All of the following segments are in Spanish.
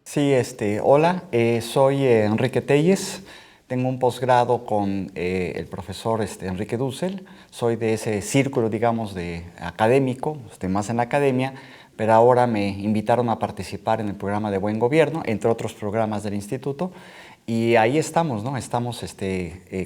Sí, hola, soy Enrique Telles, tengo un posgrado con el profesor Enrique Dussel, soy de ese círculo, digamos, de académico, estoy más en la academia, pero ahora me invitaron a participar en el programa de Buen Gobierno, entre otros programas del instituto, y ahí estamos, ¿no? Estamos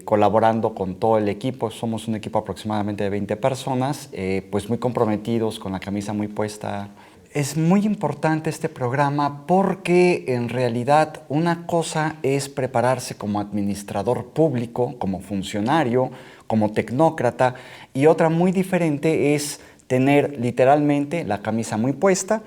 colaborando con todo el equipo, somos un equipo aproximadamente de 20 personas, pues muy comprometidos, con la camisa muy puesta. Es muy importante este programa porque en realidad una cosa es prepararse como administrador público, como funcionario, como tecnócrata, y otra muy diferente es tener literalmente la camisa muy puesta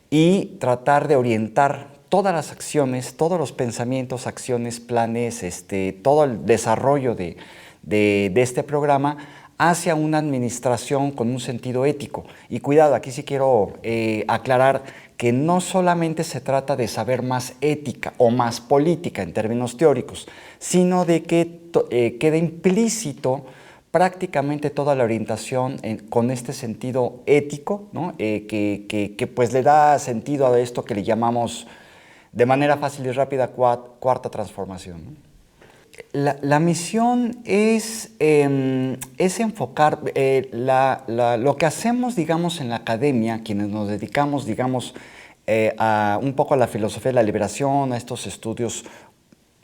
y tratar de orientar todas las acciones, todos los pensamientos, acciones, planes, todo el desarrollo de este programa hacia una administración con un sentido ético. Y cuidado, aquí sí quiero aclarar que no solamente se trata de saber más ética o más política en términos teóricos, sino de que quede implícito prácticamente toda la orientación con este sentido ético, ¿no? Que pues le da sentido a esto que le llamamos de manera fácil y rápida cuarta transformación, ¿no? La misión es enfocar lo que hacemos, digamos, en la academia, quienes nos dedicamos, digamos, un poco a la filosofía de la liberación, a estos estudios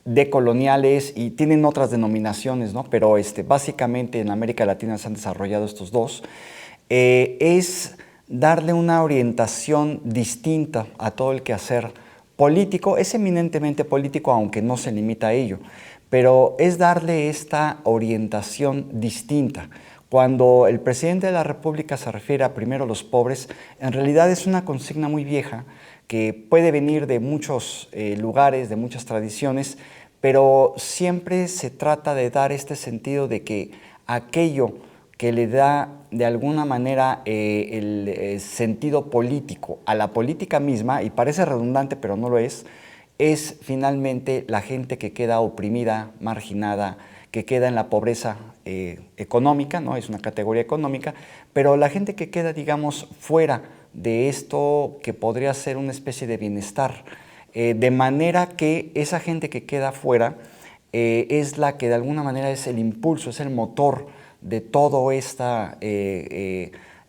decoloniales, y tienen otras denominaciones, ¿no? Pero básicamente en América Latina se han desarrollado estos dos, es darle una orientación distinta a todo el quehacer político. Es eminentemente político, aunque no se limita a ello, pero es darle esta orientación distinta. Cuando el presidente de la República se refiere a primero los pobres, en realidad es una consigna muy vieja que puede venir de muchos lugares, de muchas tradiciones, pero siempre se trata de dar este sentido de que aquello que le da de alguna manera el sentido político a la política misma, y parece redundante pero no lo es finalmente la gente que queda oprimida, marginada, que queda en la pobreza económica, ¿no? Es una categoría económica, pero la gente que queda, digamos, fuera de esto que podría ser una especie de bienestar, de manera que esa gente que queda fuera es la que de alguna manera es el impulso, es el motor de toda esta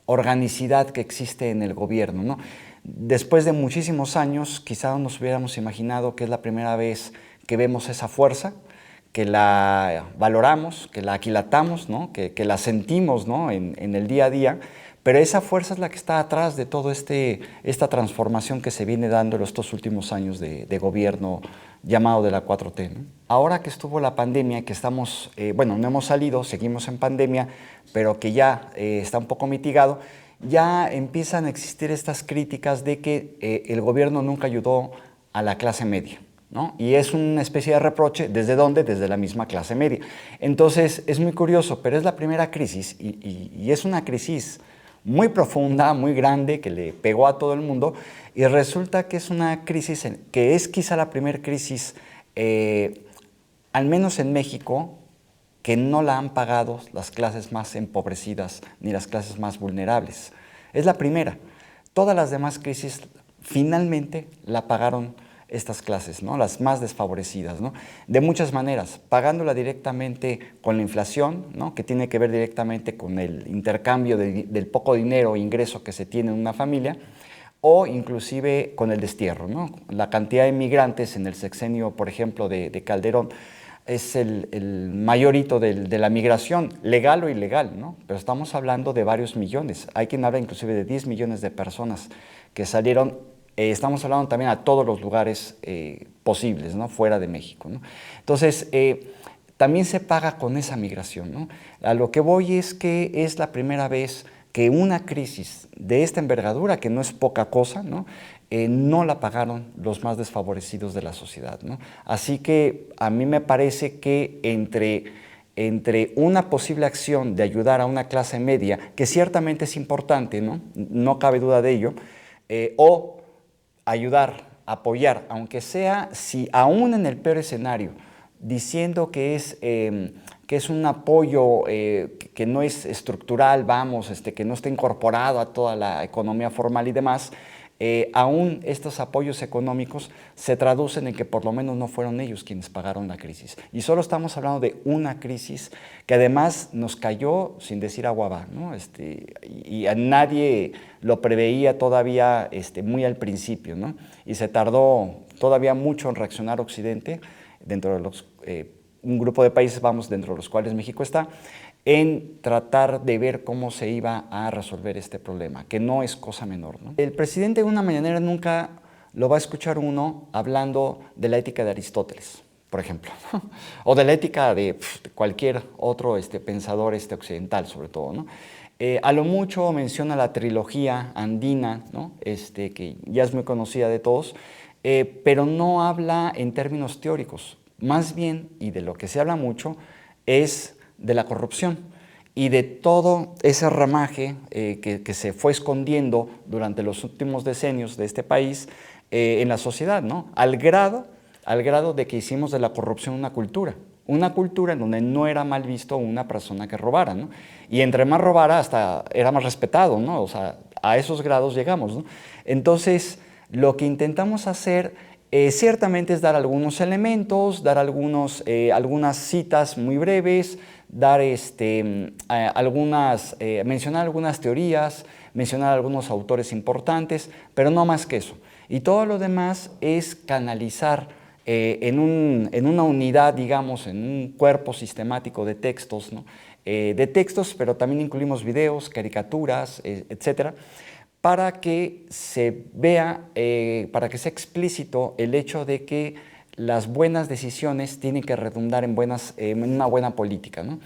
organicidad que existe en el gobierno, ¿no? Después de muchísimos años, quizá no nos hubiéramos imaginado que es la primera vez que vemos esa fuerza, que la valoramos, que la aquilatamos, ¿no? que la sentimos, ¿no? en el día a día, pero esa fuerza es la que está atrás de toda esta transformación que se viene dando en estos últimos años de gobierno llamado de la 4T, ¿no? Ahora que estuvo la pandemia, que estamos, bueno, no hemos salido, seguimos en pandemia, pero que ya está un poco mitigado, ya empiezan a existir estas críticas de que el gobierno nunca ayudó a la clase media, ¿no? Y es una especie de reproche, ¿desde dónde? Desde la misma clase media. Entonces, es muy curioso, pero es la primera crisis y es una crisis muy profunda, muy grande, que le pegó a todo el mundo, y resulta que es una crisis que es quizá la primera crisis, al menos en México, que no la han pagado las clases más empobrecidas ni las clases más vulnerables. Es la primera. Todas las demás crisis finalmente la pagaron estas clases, ¿no? Las más desfavorecidas, ¿no? De muchas maneras, pagándola directamente con la inflación, ¿no? Que tiene que ver directamente con el intercambio del poco dinero o ingreso que se tiene en una familia, o inclusive con el destierro, ¿no? La cantidad de migrantes en el sexenio, por ejemplo, de Calderón, es el mayor hito de la migración, legal o ilegal, ¿no? Pero estamos hablando de varios millones. Hay quien habla inclusive de 10 millones de personas que salieron. Estamos hablando también a todos los lugares posibles, ¿no? Fuera de México, ¿no? Entonces, también se paga con esa migración, ¿no? A lo que voy es que es la primera vez que una crisis de esta envergadura, que no es poca cosa, ¿no? No la pagaron los más desfavorecidos de la sociedad, ¿no? Así que a mí me parece que entre una posible acción de ayudar a una clase media, que ciertamente es importante, ¿no? No cabe duda de ello, o ayudar, apoyar, aunque sea, si aún en el peor escenario, diciendo que que es un apoyo que no es estructural, vamos, que no está incorporado a toda la economía formal y demás, aún estos apoyos económicos se traducen en que por lo menos no fueron ellos quienes pagaron la crisis. Y solo estamos hablando de una crisis que además nos cayó sin decir agua va, ¿no? Y a nadie lo preveía todavía muy al principio, ¿no? Y se tardó todavía mucho en reaccionar Occidente, dentro de los, un grupo de países, vamos, dentro de los cuales México está, en tratar de ver cómo se iba a resolver este problema, que no es cosa menor, ¿no? El presidente de una mañanera nunca lo va a escuchar uno hablando de la ética de Aristóteles, por ejemplo, o de la ética de cualquier otro pensador occidental, sobre todo, ¿no? A lo mucho menciona la trilogía andina, ¿no? Que ya es muy conocida de todos, pero no habla en términos teóricos. Más bien, y de lo que se habla mucho, es de la corrupción y de todo ese ramaje que se fue escondiendo durante los últimos decenios de este país en la sociedad, ¿no? Al grado de que hicimos de la corrupción una cultura en donde no era mal visto una persona que robara, ¿no? Y entre más robara, hasta era más respetado, ¿no? O sea, a esos grados llegamos, ¿no? Entonces, lo que intentamos hacer ciertamente es dar algunos elementos, dar algunas citas muy breves, dar mencionar algunas teorías, mencionar algunos autores importantes, pero no más que eso. Y todo lo demás es canalizar en una unidad, digamos, en un cuerpo sistemático de textos, ¿no? De textos, pero también incluimos videos, caricaturas, etcétera, para que se vea, para que sea explícito el hecho de que las buenas decisiones tienen que redundar en una buena política, ¿no?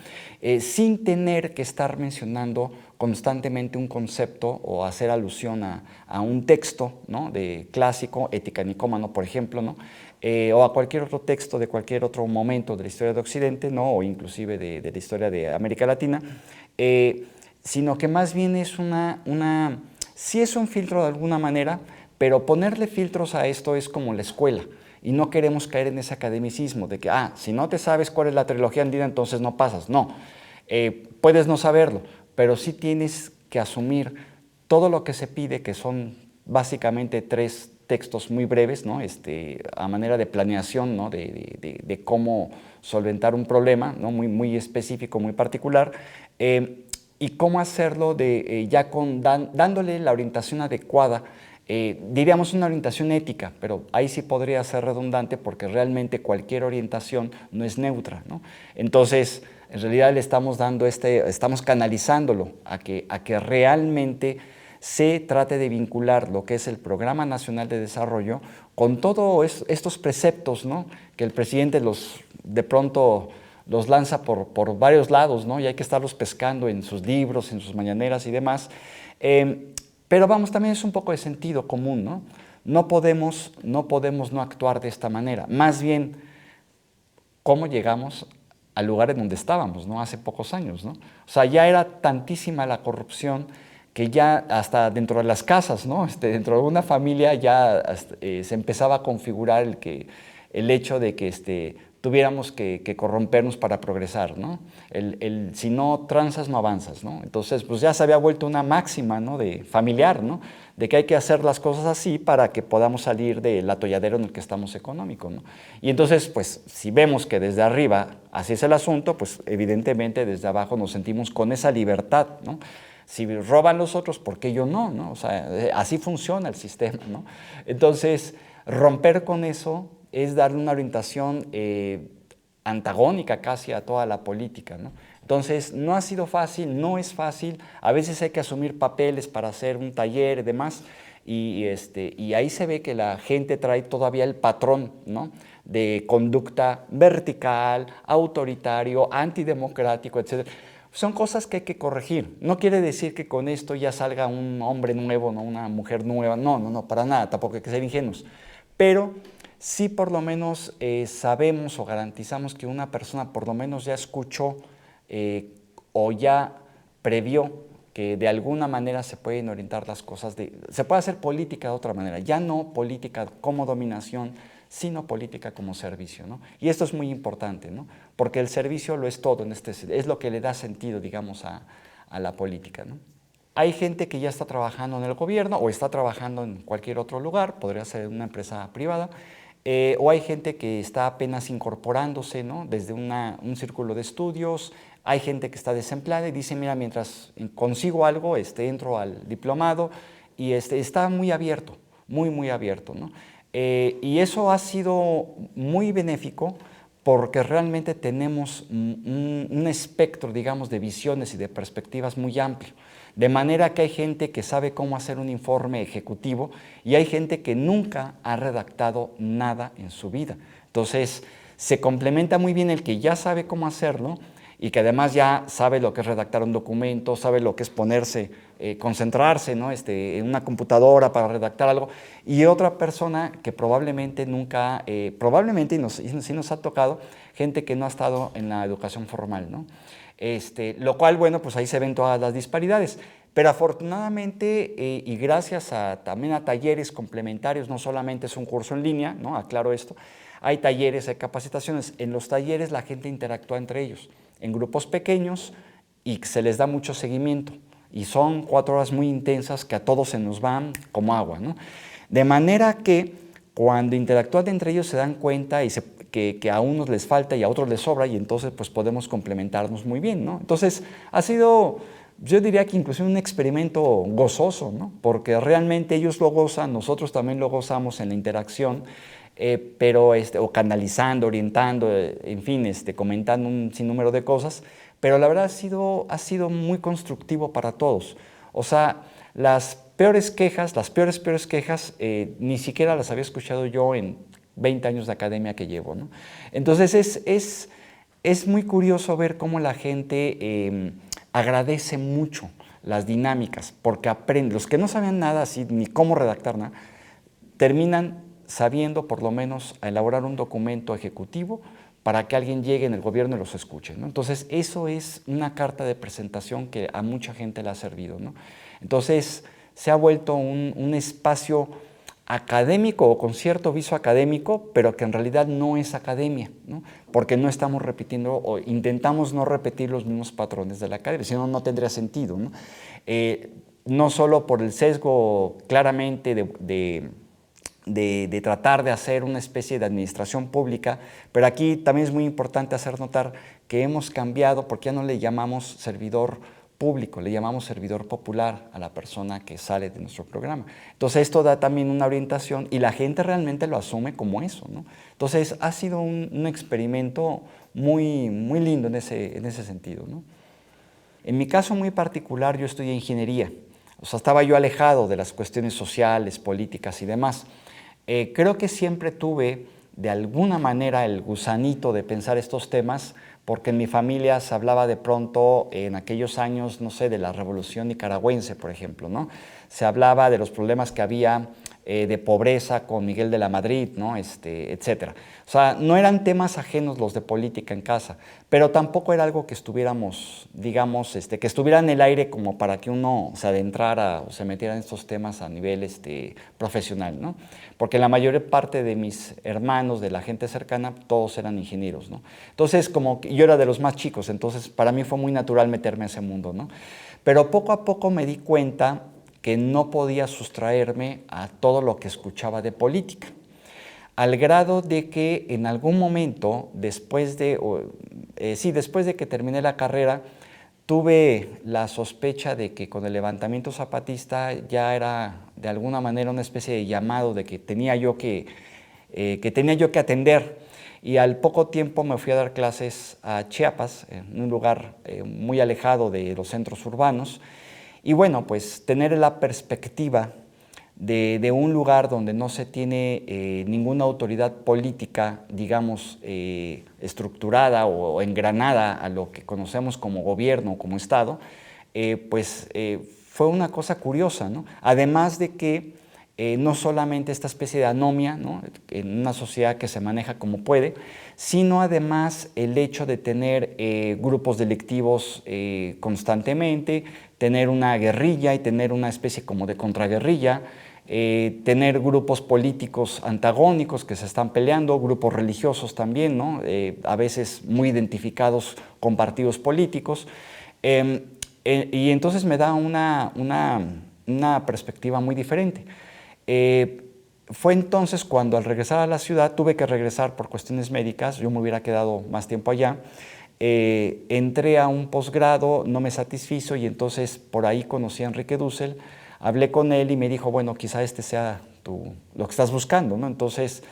Sin tener que estar mencionando constantemente un concepto o hacer alusión a un texto, ¿no? De clásico, Ética Nicómano, por ejemplo, ¿no? O a cualquier otro texto de cualquier otro momento de la historia de Occidente, ¿no? O inclusive de la historia de América Latina, sino que más bien es sí es un filtro de alguna manera, pero ponerle filtros a esto es como la escuela. Y no queremos caer en ese academicismo de que, si no te sabes cuál es la trilogía andina, entonces no pasas. No, puedes no saberlo, pero sí tienes que asumir todo lo que se pide, que son básicamente 3 textos muy breves, ¿no? A manera de planeación, ¿no? de cómo solventar un problema, ¿no? Muy específico, muy particular, y cómo hacerlo dándole la orientación adecuada. Diríamos una orientación ética, pero ahí sí podría ser redundante porque realmente cualquier orientación no es neutra, ¿no? Entonces, en realidad le estamos estamos canalizándolo a que realmente se trate de vincular lo que es el Programa Nacional de Desarrollo con todos estos preceptos, ¿no? Que el presidente de pronto los lanza por varios lados, ¿no? Y hay que estarlos pescando en sus libros, en sus mañaneras y demás. Pero vamos, también es un poco de sentido común, ¿no? No podemos no actuar de esta manera. Más bien, ¿cómo llegamos al lugar en donde estábamos, ¿no? Hace pocos años, ¿no? O sea, ya era tantísima la corrupción que ya hasta dentro de las casas, ¿no? Dentro de una familia ya se empezaba a configurar el hecho de que tuviéramos que corrompernos para progresar, ¿no? Si no transas, no avanzas, ¿no? Entonces, pues ya se había vuelto una máxima, ¿no? De familiar, ¿no? De que hay que hacer las cosas así para que podamos salir del atolladero en el que estamos económico, ¿no? Y entonces, pues, si vemos que desde arriba así es el asunto, pues evidentemente desde abajo nos sentimos con esa libertad, ¿no? Si roban los otros, ¿por qué yo no? ¿No? O sea, así funciona el sistema, ¿no? Entonces, romper con eso es darle una orientación antagónica casi a toda la política, ¿no? Entonces, no ha sido fácil, no es fácil, a veces hay que asumir papeles para hacer un taller y demás, y ahí se ve que la gente trae todavía el patrón, ¿no? De conducta vertical, autoritario, antidemocrático, etc. Son cosas que hay que corregir. No quiere decir que con esto ya salga un hombre nuevo, ¿no? Una mujer nueva. No, para nada, tampoco hay que ser ingenuos. Pero sí por lo menos sabemos o garantizamos que una persona por lo menos ya escuchó o ya previó que de alguna manera se pueden orientar las cosas, se puede hacer política de otra manera, ya no política como dominación, sino política como servicio, ¿no? Y esto es muy importante, ¿no? Porque el servicio lo es todo, es lo que le da sentido, digamos, a la política, ¿no? Hay gente que ya está trabajando en el gobierno o está trabajando en cualquier otro lugar, podría ser una empresa privada, o hay gente que está apenas incorporándose, ¿no? Desde un círculo de estudios, hay gente que está desempleada y dice, mira, mientras consigo algo, entro al diplomado y está muy abierto, muy abierto, ¿no? Y eso ha sido muy benéfico porque realmente tenemos un espectro, digamos, de visiones y de perspectivas muy amplio. De manera que hay gente que sabe cómo hacer un informe ejecutivo y hay gente que nunca ha redactado nada en su vida. Entonces, se complementa muy bien el que ya sabe cómo hacerlo y que además ya sabe lo que es redactar un documento, sabe lo que es ponerse, concentrarse, ¿no? En una computadora para redactar algo, y otra persona que probablemente nunca, probablemente, y sí nos ha tocado, gente que no ha estado en la educación formal, ¿no? Lo cual, bueno, pues ahí se ven todas las disparidades. Pero afortunadamente, y gracias también a talleres complementarios, no solamente es un curso en línea, ¿no? Aclaro esto, hay talleres, hay capacitaciones. En los talleres la gente interactúa entre ellos, en grupos pequeños, y se les da mucho seguimiento. Y son 4 horas muy intensas que a todos se nos van como agua, ¿no? De manera que cuando interactúan entre ellos se dan cuenta que a unos les falta y a otros les sobra, y entonces pues podemos complementarnos muy bien, ¿no? Entonces ha sido, yo diría que inclusive un experimento gozoso, ¿no? Porque realmente ellos lo gozan, nosotros también lo gozamos en la interacción, pero o canalizando, orientando, en fin, comentando un sinnúmero de cosas, pero la verdad ha sido muy constructivo para todos. O sea, las peores quejas, ni siquiera las había escuchado yo en 20 años de academia que llevo, ¿no? Entonces es muy curioso ver cómo la gente agradece mucho las dinámicas, porque aprende. Los que no sabían nada así, ni cómo redactar nada, terminan sabiendo por lo menos a elaborar un documento ejecutivo para que alguien llegue en el gobierno y los escuche, ¿no? Entonces, eso es una carta de presentación que a mucha gente le ha servido, ¿no? Entonces, se ha vuelto un espacio académico o con cierto viso académico, pero que en realidad no es academia, ¿no? Porque no estamos repitiendo o intentamos no repetir los mismos patrones de la academia, si no, no tendría sentido, ¿no? No solo por el sesgo claramente de tratar de hacer una especie de administración pública, pero aquí también es muy importante hacer notar que hemos cambiado porque ya no le llamamos servidor público, le llamamos servidor popular a la persona que sale de nuestro programa. Entonces esto da también una orientación y la gente realmente lo asume como eso, ¿no? Entonces ha sido un experimento muy lindo en ese sentido, ¿no? En mi caso muy particular yo estudié ingeniería, o sea, estaba yo alejado de las cuestiones sociales, políticas y demás. Creo que siempre tuve de alguna manera el gusanito de pensar estos temas, porque en mi familia se hablaba de pronto en aquellos años, no sé, de la revolución nicaragüense, por ejemplo, ¿no? Se hablaba de los problemas que había de pobreza con Miguel de la Madrid, ¿no? Etcétera. O sea, no eran temas ajenos los de política en casa, pero tampoco era algo que estuviéramos, digamos, que estuviera en el aire como para que uno se adentrara o se metiera en estos temas a nivel profesional, ¿no? Porque la mayor parte de mis hermanos, de la gente cercana, todos eran ingenieros, ¿no? Entonces, como yo era de los más chicos, entonces para mí fue muy natural meterme a ese mundo, ¿no? Pero poco a poco me di cuenta que no podía sustraerme a todo lo que escuchaba de política, al grado de que en algún momento, después de que terminé la carrera, tuve la sospecha de que con el levantamiento zapatista ya era de alguna manera una especie de llamado de que tenía yo que atender. Y al poco tiempo me fui a dar clases a Chiapas, en un lugar muy alejado de los centros urbanos. Y bueno, pues tener la perspectiva de un lugar donde no se tiene ninguna autoridad política, digamos, estructurada o engranada a lo que conocemos como gobierno o como Estado, fue una cosa curiosa, ¿no? Además de que no solamente esta especie de anomia, ¿no? En una sociedad que se maneja como puede, sino además el hecho de tener grupos delictivos constantemente, tener una guerrilla y tener una especie como de contraguerrilla, tener grupos políticos antagónicos que se están peleando, grupos religiosos también, ¿no? A veces muy identificados con partidos políticos. Y entonces me da una perspectiva muy diferente. Fue entonces cuando al regresar a la ciudad, tuve que regresar por cuestiones médicas, yo me hubiera quedado más tiempo allá, entré a un posgrado, no me satisfizo y entonces por ahí conocí a Enrique Dussel, hablé con él y me dijo, bueno, quizá este sea lo que estás buscando, ¿no? Entonces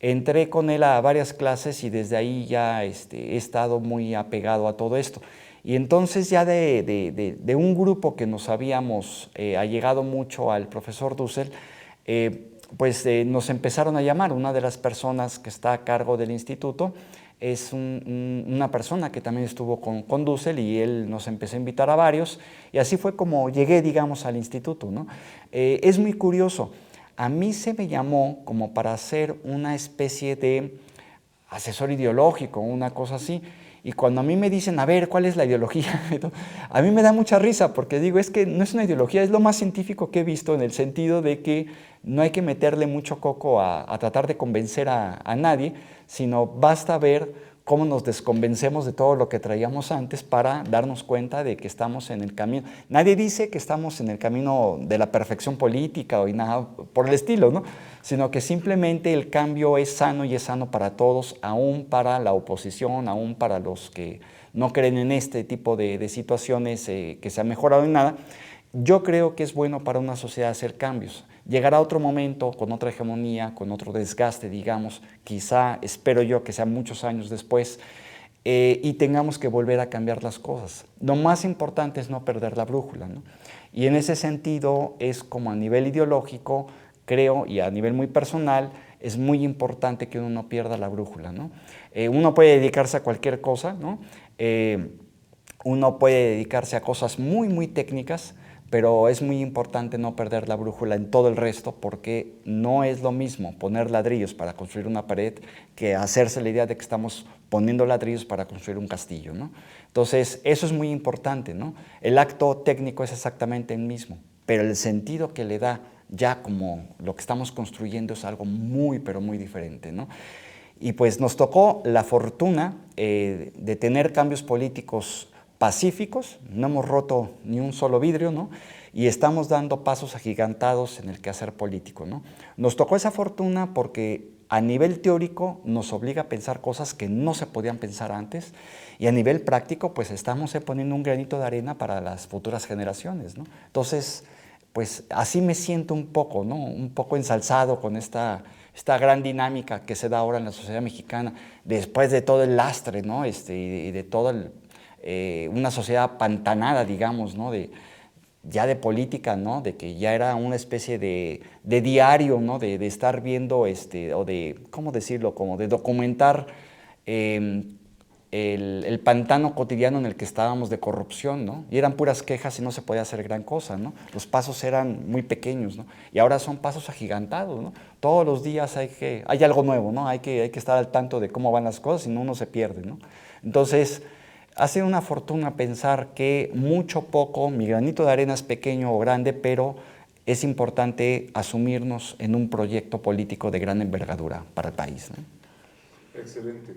entré con él a varias clases y desde ahí ya he estado muy apegado a todo esto. Y entonces ya de un grupo que nos habíamos allegado mucho al profesor Dussel, pues nos empezaron a llamar. Una de las personas que está a cargo del instituto es una persona que también estuvo con Dussel y él nos empezó a invitar a varios y así fue como llegué, digamos, al instituto, ¿no? Es muy curioso, a mí se me llamó como para hacer una especie de asesor ideológico, una cosa así, y cuando a mí me dicen, a ver, ¿cuál es la ideología? A mí me da mucha risa porque digo, es que no es una ideología, es lo más científico que he visto en el sentido de que no hay que meterle mucho coco a tratar de convencer a nadie, sino basta ver cómo nos desconvencemos de todo lo que traíamos antes para darnos cuenta de que estamos en el camino. Nadie dice que estamos en el camino de la perfección política o nada por el estilo, ¿no? Sino que simplemente el cambio es sano y es sano para todos, aún para la oposición, aún para los que no creen en este tipo de situaciones que se ha mejorado en nada. Yo creo que es bueno para una sociedad hacer cambios. Llegará otro momento con otra hegemonía, con otro desgaste, digamos, quizá, espero yo que sea muchos años después, y tengamos que volver a cambiar las cosas. Lo más importante es no perder la brújula, ¿no? Y en ese sentido es como a nivel ideológico, creo, y a nivel muy personal, es muy importante que uno no pierda la brújula, ¿no? Uno puede dedicarse a cualquier cosa, ¿no? Uno puede dedicarse a cosas muy, muy técnicas, pero es muy importante no perder la brújula en todo el resto porque no es lo mismo poner ladrillos para construir una pared que hacerse la idea de que estamos poniendo ladrillos para construir un castillo, ¿no? Entonces, eso es muy importante, ¿no? El acto técnico es exactamente el mismo, pero el sentido que le da ya como lo que estamos construyendo es algo muy, pero muy diferente, ¿no? Y pues nos tocó la fortuna de tener cambios políticos pacíficos, no hemos roto ni un solo vidrio, ¿no? Y estamos dando pasos agigantados en el quehacer político, ¿no? Nos tocó esa fortuna porque a nivel teórico nos obliga a pensar cosas que no se podían pensar antes y a nivel práctico pues estamos poniendo un granito de arena para las futuras generaciones, ¿no? Entonces, pues así me siento un poco, ¿no? Un poco ensalzado con esta gran dinámica que se da ahora en la sociedad mexicana después de todo el lastre, ¿no? Y de todo una sociedad apantanada, digamos, ¿no? Ya de política, ¿no? De que ya era una especie de diario, ¿no? De estar viendo, o de, ¿cómo decirlo? Como de documentar el pantano cotidiano en el que estábamos de corrupción, ¿no? Y eran puras quejas y no se podía hacer gran cosa, ¿no? Los pasos eran muy pequeños, ¿no? Y ahora son pasos agigantados, ¿no? Todos los días hay algo nuevo, ¿no? Hay que estar al tanto de cómo van las cosas, si no uno se pierde, ¿no? Entonces, ha sido una fortuna pensar que mucho, poco, mi granito de arena es pequeño o grande, pero es importante asumirnos en un proyecto político de gran envergadura para el país, ¿no? Excelente.